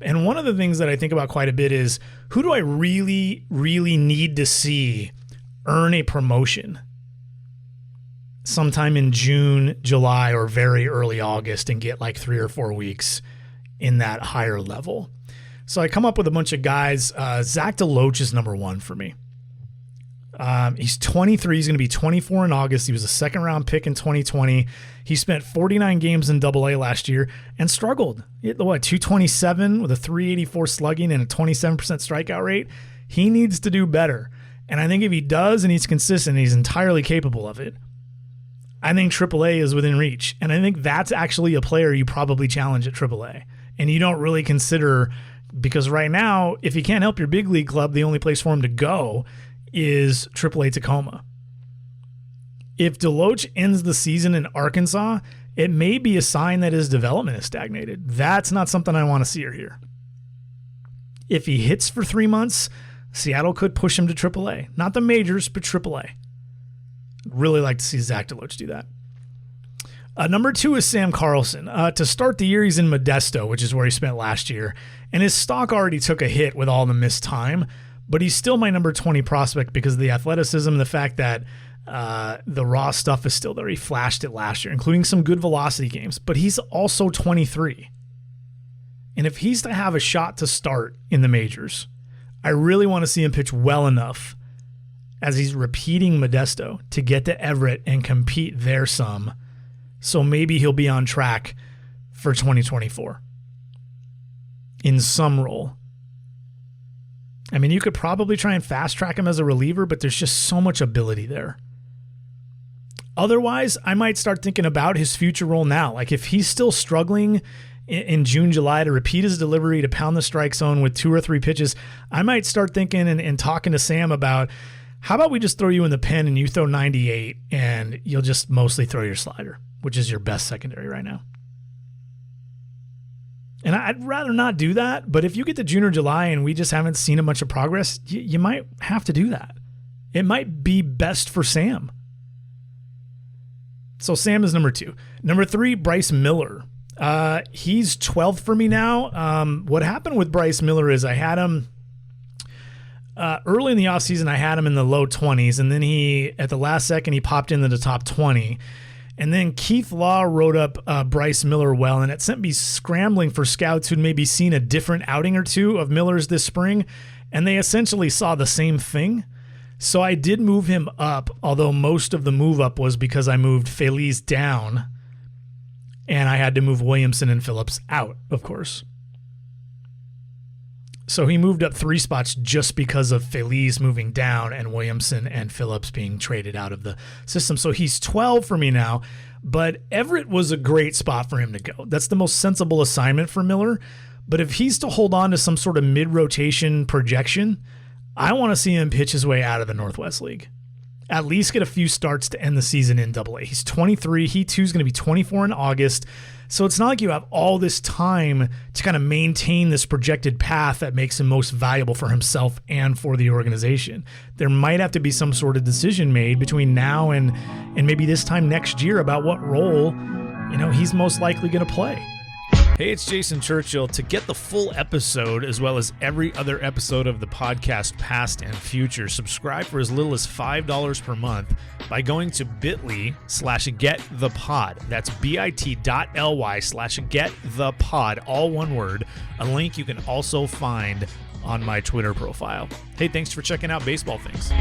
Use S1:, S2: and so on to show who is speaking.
S1: And one of the things that I think about quite a bit is, who do I really, really need to see earn a promotion sometime in June, July, or very early August and get like 3 or 4 weeks in that higher level? So I come up with a bunch of guys. Zach Deloach is number one for me. He's 23. He's going to be 24 in August. He was a second-round pick in 2020. He spent 49 games in AA last year and struggled. He hit 227 with a 384 slugging and a 27% strikeout rate. He needs to do better. And I think if he does and he's consistent, he's entirely capable of it. I think AAA is within reach. And I think that's actually a player you probably challenge at AAA. And you don't really consider, because right now, if he can't help your big league club, the only place for him to go is AAA Tacoma. If Deloach ends the season in Arkansas, it may be a sign that his development is stagnated. That's not something I want to see or hear. If he hits for 3 months, Seattle could push him to AAA. Not the majors, but AAA. I'd really like to see Zach Deloach do that. Number 2 is Sam Carlson. To start the year, he's in Modesto, which is where he spent last year, and his stock already took a hit with all the missed time, but he's still my number 20 prospect because of the athleticism, the fact that the raw stuff is still there. He flashed it last year, including some good velocity games, but he's also 23. And if he's to have a shot to start in the majors, I really want to see him pitch well enough as he's repeating Modesto to get to Everett and compete there some. So maybe he'll be on track for 2024 in some role. I mean, you could probably try and fast track him as a reliever, but there's just so much ability there. Otherwise, I might start thinking about his future role now. Like if he's still struggling in June, July to repeat his delivery, to pound the strike zone with 2 or 3 pitches, I might start thinking and talking to Sam about, how about we just throw you in the pen and you throw 98 and you'll just mostly throw your slider, which is your best secondary right now. And I'd rather not do that, but if you get to June or July and we just haven't seen a bunch of progress, you might have to do that. It might be best for Sam. So Sam is number 2. Number 3, Bryce Miller. He's 12th for me now. What happened with Bryce Miller is I had him early in the offseason. I had him in the low 20s, and then at the last second, he popped into the top 20. And then Keith Law wrote up Bryce Miller well, and it sent me scrambling for scouts who'd maybe seen a different outing or two of Miller's this spring, and they essentially saw the same thing. So I did move him up, although most of the move up was because I moved Feliz down, and I had to move Williamson and Phillips out, of course. So he moved up 3 spots just because of Feliz moving down and Williamson and Phillips being traded out of the system. So he's 12 for me now, but Everett was a great spot for him to go. That's the most sensible assignment for Miller. But if he's to hold on to some sort of mid-rotation projection, I want to see him pitch his way out of the Northwest League. At least get a few starts to end the season in AA. He's 23. He too is going to be 24 in August. So it's not like you have all this time to kind of maintain this projected path that makes him most valuable for himself and for the organization. There might have to be some sort of decision made between now and maybe this time next year about what role, he's most likely going to play. Hey, it's Jason Churchill. To get the full episode, as well as every other episode of the podcast, past and future, subscribe for as little as $5 per month by going to bit.ly/getthepod. That's bit.ly/getthepod, all one word. A link you can also find on my Twitter profile. Hey, thanks for checking out Baseball Things.